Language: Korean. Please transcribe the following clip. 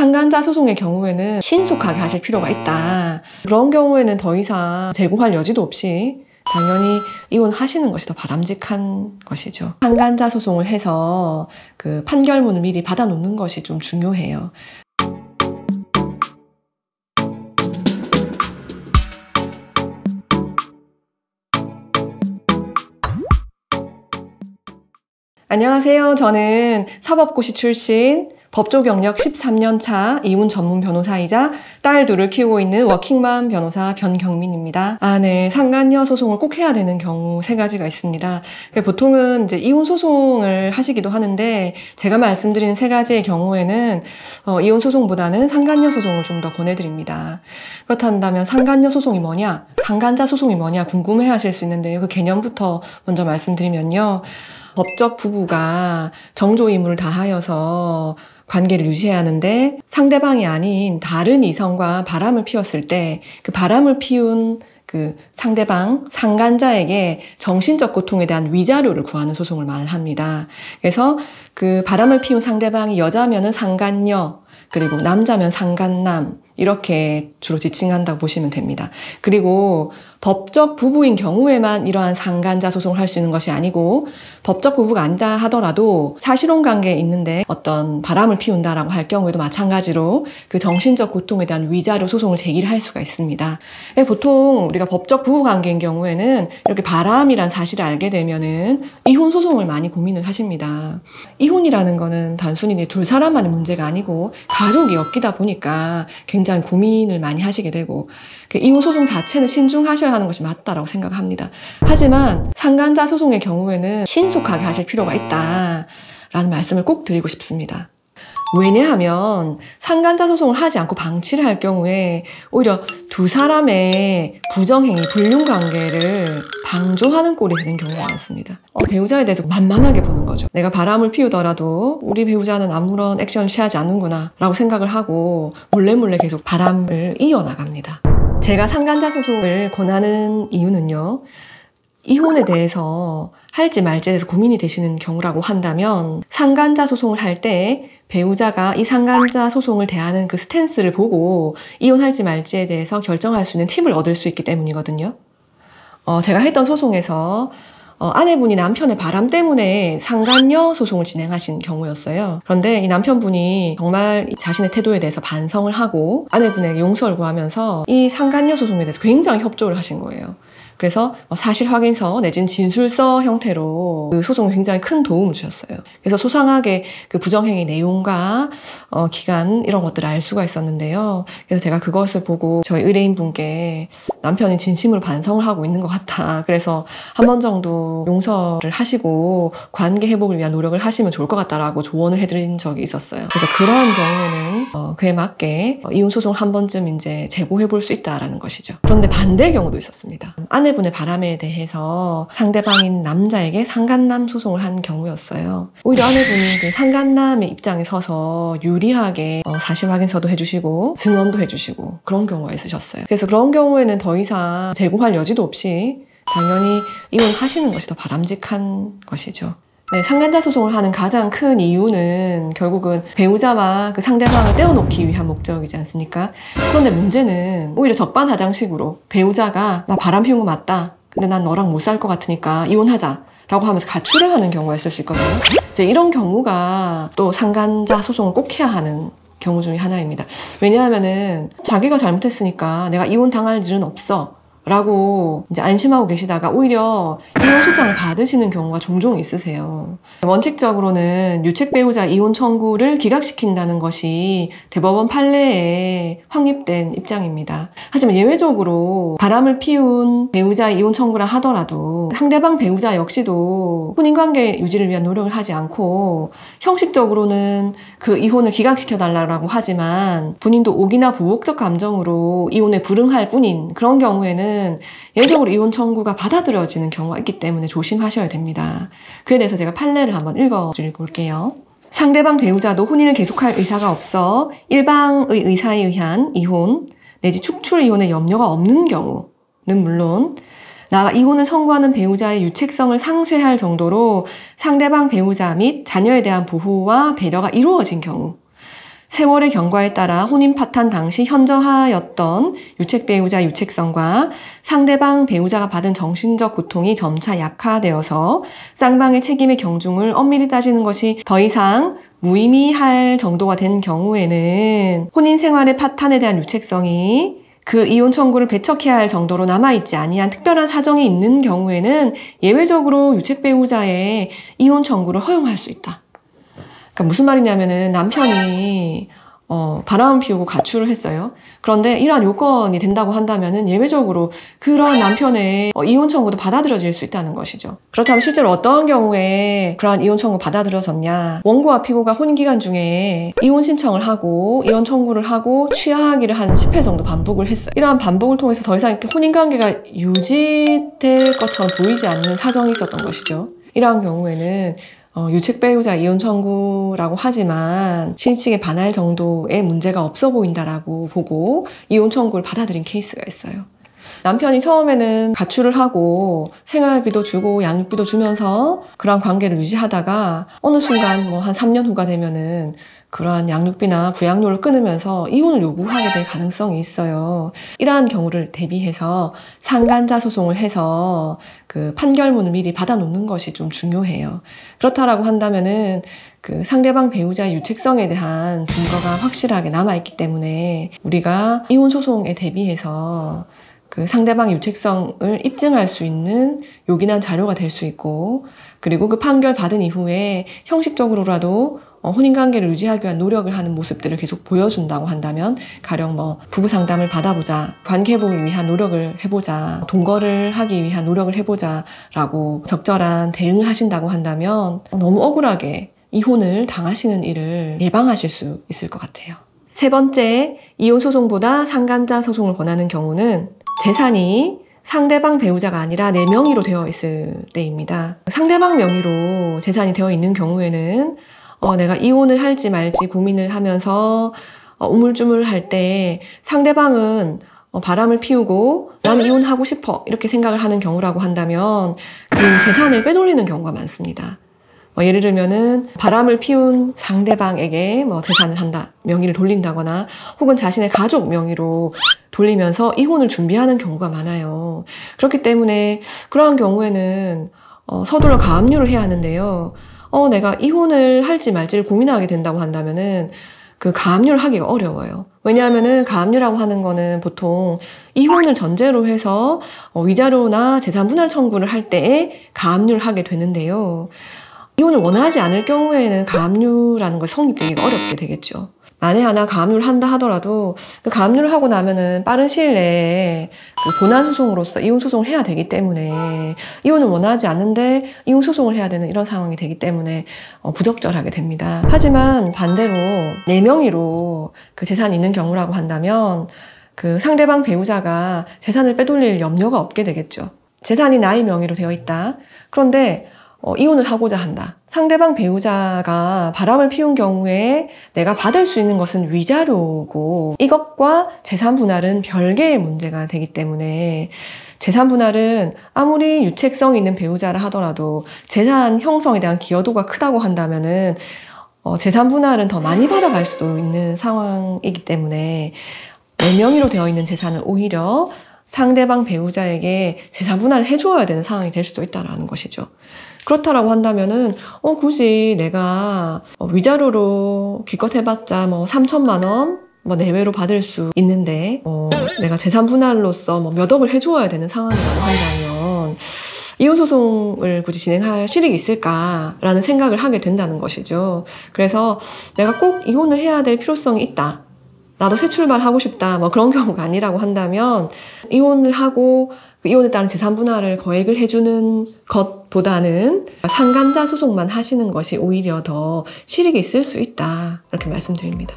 상간자 소송의 경우에는 신속하게 하실 필요가 있다. 그런 경우에는 더 이상 재고할 여지도 없이 당연히 이혼하시는 것이 더 바람직한 것이죠. 상간자 소송을 해서 그 판결문을 미리 받아놓는 것이 좀 중요해요. 안녕하세요. 저는 사법고시 출신, 법조 경력 13년 차 이혼 전문 변호사이자 딸 둘을 키우고 있는 워킹맘 변호사 변경민입니다. 네. 상간녀 소송을 꼭 해야 되는 경우 3가지가 있습니다. 보통은 이제 이혼 소송을 하시기도 하는데, 제가 말씀드리는 3가지의 경우에는 이혼 소송보다는 상간녀 소송을 좀 더 권해드립니다. 그렇다면 상간녀 소송이 뭐냐, 상간자 소송이 뭐냐 궁금해 하실 수 있는데요. 그 개념부터 먼저 말씀드리면요. 법적 부부가 정조 의무를 다하여서 관계를 유지해야 하는데, 상대방이 아닌 다른 이성과 바람을 피웠을 때 그 바람을 피운 그 상대방, 상간자에게 정신적 고통에 대한 위자료를 구하는 소송을 말합니다. 그래서 그 바람을 피운 상대방이 여자면은 상간녀, 그리고 남자면 상간남, 이렇게 주로 지칭한다고 보시면 됩니다. 그리고 법적 부부인 경우에만 이러한 상간자 소송을 할 수 있는 것이 아니고, 법적 부부가 아니다 하더라도 사실혼 관계에 있는데 어떤 바람을 피운다라고 할 경우에도 마찬가지로 그 정신적 고통에 대한 위자료 소송을 제기를 할 수가 있습니다. 보통 우리가 법적 부부 관계인 경우에는 이렇게 바람이란 사실을 알게 되면은 이혼 소송을 많이 고민을 하십니다. 이혼이라는 거는 단순히 둘 사람만의 문제가 아니고 가족이 엮이다 보니까 굉장히 고민을 많이 하시게 되고, 이혼 소송 자체는 신중하셔야 하는 것이 맞다라고 생각을 합니다. 하지만 상간자 소송의 경우에는 신속하게 하실 필요가 있다라는 말씀을 꼭 드리고 싶습니다. 왜냐하면 상간자 소송을 하지 않고 방치를 할 경우에 오히려 두 사람의 부정행위, 불륜관계를 방조하는 꼴이 되는 경우가 많습니다. 배우자에 대해서 만만하게 보는 거죠. 내가 바람을 피우더라도 우리 배우자는 아무런 액션을 취하지 않는구나 라고 생각을 하고 몰래 계속 바람을 이어나갑니다. 제가 상간자 소송을 권하는 이유는요, 이혼에 대해서 할지 말지에 대해서 고민이 되시는 경우라고 한다면, 상간자 소송을 할 때 배우자가 이 상간자 소송을 대하는 그 스탠스를 보고 이혼할지 말지에 대해서 결정할 수 있는 팁을 얻을 수 있기 때문이거든요. 제가 했던 소송에서 아내분이 남편의 바람 때문에 상간녀 소송을 진행하신 경우였어요. 그런데 이 남편분이 정말 자신의 태도에 대해서 반성을 하고 아내분에게 용서를 구하면서 이 상간녀 소송에 대해서 굉장히 협조를 하신 거예요. 그래서 사실 확인서 내지는 진술서 형태로 그 소송에 굉장히 큰 도움을 주셨어요. 그래서 소상하게 그 부정행위 내용과 기간 이런 것들을 알 수가 있었는데요. 그래서 제가 그것을 보고 저희 의뢰인분께 남편이 진심으로 반성을 하고 있는 것 같다, 그래서 한 번 정도 용서를 하시고 관계 회복을 위한 노력을 하시면 좋을 것 같다라고 조언을 해드린 적이 있었어요. 그래서 그러한 경우에는 그에 맞게 이혼 소송을 한 번쯤 이제 재고해 볼 수 있다라는 것이죠. 그런데 반대의 경우도 있었습니다. 아내분의 바람에 대해서 상대방인 남자에게 상간남 소송을 한 경우였어요. 오히려 아내분이 그 상간남의 입장에 서서 유리하게 사실 확인서도 해주시고 증언도 해주시고 그런 경우가 있으셨어요. 그래서 그런 경우에는 더 이상 재고할 여지도 없이 당연히 이혼하시는 것이 더 바람직한 것이죠. 네, 상간자 소송을 하는 가장 큰 이유는 결국은 배우자와 그 상대방을 떼어놓기 위한 목적이지 않습니까? 그런데 문제는 오히려 적반하장식으로 배우자가 나 바람 피운 거 맞다, 근데 난 너랑 못 살 것 같으니까 이혼하자 라고 하면서 가출을 하는 경우가 있을 수 있거든요. 이제 이런 경우가 또 상간자 소송을 꼭 해야 하는 경우 중에 하나입니다. 왜냐하면은 자기가 잘못했으니까 내가 이혼 당할 일은 없어 라고 이제 안심하고 계시다가 오히려 이혼 소장을 받으시는 경우가 종종 있으세요. 원칙적으로는 유책 배우자 이혼 청구를 기각시킨다는 것이 대법원 판례에 확립된 입장입니다. 하지만 예외적으로 바람을 피운 배우자의 이혼 청구라 하더라도 상대방 배우자 역시도 혼인관계 유지를 위한 노력을 하지 않고 형식적으로는 그 이혼을 기각시켜달라고 하지만 본인도 오기나 보복적 감정으로 이혼에 불응할 뿐인 그런 경우에는 예외적으로 이혼 청구가 받아들여지는 경우가 있기 때문에 조심하셔야 됩니다. 그에 대해서 제가 판례를 한번 읽어볼게요. 상대방 배우자도 혼인을 계속할 의사가 없어 일방의 의사에 의한 이혼 내지 축출 이혼의 염려가 없는 경우는 물론 나아가 이혼을 청구하는 배우자의 유책성을 상쇄할 정도로 상대방 배우자 및 자녀에 대한 보호와 배려가 이루어진 경우, 세월의 경과에 따라 혼인 파탄 당시 현저하였던 유책 배우자 유책성과 상대방 배우자가 받은 정신적 고통이 점차 약화되어서 쌍방의 책임의 경중을 엄밀히 따지는 것이 더 이상 무의미할 정도가 된 경우에는 혼인 생활의 파탄에 대한 유책성이 그 이혼 청구를 배척해야 할 정도로 남아있지 아니한 특별한 사정이 있는 경우에는 예외적으로 유책 배우자의 이혼 청구를 허용할 수 있다. 그러니까 무슨 말이냐면은 남편이 바람을 피우고 가출을 했어요. 그런데 이러한 요건이 된다고 한다면은 예외적으로 그러한 남편의 이혼 청구도 받아들여질 수 있다는 것이죠. 그렇다면 실제로 어떠한 경우에 그러한 이혼 청구 받아들여졌냐? 원고와 피고가 혼인 기간 중에 이혼 신청을 하고 이혼 청구를 하고 취하하기를 한 10회 정도 반복을 했어요. 이러한 반복을 통해서 더 이상 이렇게 혼인 관계가 유지될 것처럼 보이지 않는 사정이 있었던 것이죠. 이러한 경우에는 유책 배우자 이혼 청구라고 하지만 신식에 반할 정도의 문제가 없어 보인다라고 보고 이혼 청구를 받아들인 케이스가 있어요. 남편이 처음에는 가출을 하고 생활비도 주고 양육비도 주면서 그런 관계를 유지하다가 어느 순간 한 3년 후가 되면은 그러한 양육비나 부양료를 끊으면서 이혼을 요구하게 될 가능성이 있어요. 이러한 경우를 대비해서 상간자 소송을 해서 그 판결문을 미리 받아놓는 것이 좀 중요해요. 그렇다라고 한다면은 그 상대방 배우자의 유책성에 대한 증거가 확실하게 남아있기 때문에 우리가 이혼 소송에 대비해서 그 상대방의 유책성을 입증할 수 있는 요긴한 자료가 될 수 있고, 그리고 그 판결 받은 이후에 형식적으로라도 혼인관계를 유지하기 위한 노력을 하는 모습들을 계속 보여준다고 한다면, 가령 부부 상담을 받아보자, 관계회복을 위한 노력을 해보자, 동거를 하기 위한 노력을 해보자 라고 적절한 대응을 하신다고 한다면 너무 억울하게 이혼을 당하시는 일을 예방하실 수 있을 것 같아요. 세 번째, 이혼 소송보다 상간자 소송을 권하는 경우는 재산이 상대방 배우자가 아니라 내 명의로 되어 있을 때입니다. 상대방 명의로 재산이 되어 있는 경우에는 내가 이혼을 할지 말지 고민을 하면서 우물쭈물 할 때 상대방은 바람을 피우고 나는 이혼하고 싶어 이렇게 생각을 하는 경우라고 한다면 그 재산을 빼돌리는 경우가 많습니다. 예를 들면은 바람을 피운 상대방에게 재산을 명의를 돌린다거나 혹은 자신의 가족 명의로 돌리면서 이혼을 준비하는 경우가 많아요. 그렇기 때문에 그러한 경우에는 서둘러 가압류를 해야 하는데요. 내가 이혼을 할지 말지를 고민하게 된다고 한다면은 그 가압류를 하기가 어려워요. 왜냐하면은 가압류라고 하는 거는 보통 이혼을 전제로 해서 위자료나 재산 분할 청구를 할 때에 가압류를 하게 되는데요. 이혼을 원하지 않을 경우에는 가압류라는 걸 성립되기가 어렵게 되겠죠. 만에 하나 가압류를 한다 하더라도 그 가압류를 하고 나면은 빠른 시일 내에 그 본안 소송으로서 이혼 소송을 해야 되기 때문에 이혼을 원하지 않는데 이혼 소송을 해야 되는 이런 상황이 되기 때문에 부적절하게 됩니다. 하지만 반대로 내 명의로 그 재산이 있는 경우라고 한다면 그 상대방 배우자가 재산을 빼돌릴 염려가 없게 되겠죠. 재산이 나의 명의로 되어 있다. 그런데 이혼을 하고자 한다. 상대방 배우자가 바람을 피운 경우에 내가 받을 수 있는 것은 위자료고 이것과 재산 분할은 별개의 문제가 되기 때문에 재산 분할은 아무리 유책성이 있는 배우자라 하더라도 재산 형성에 대한 기여도가 크다고 한다면은 재산 분할은 더 많이 받아갈 수도 있는 상황이기 때문에 내 명의로 되어 있는 재산을 오히려 상대방 배우자에게 재산 분할을 해주어야 되는 상황이 될 수도 있다는 것이죠. 그렇다라고 한다면은 굳이 내가 위자료로 기껏 해봤자 3천만 원 내외로 받을 수 있는데 내가 재산 분할로서 몇 억을 해주어야 되는 상황이라고 한다면 이혼 소송을 굳이 진행할 실익이 있을까라는 생각을 하게 된다는 것이죠. 그래서 내가 꼭 이혼을 해야 될 필요성이 있다. 나도 새 출발하고 싶다. 그런 경우가 아니라고 한다면 이혼을 하고 그 이혼에 따른 재산 분할을 거액을 해주는 것보다는 상간자 소송만 하시는 것이 오히려 더 실익이 있을 수 있다. 이렇게 말씀드립니다.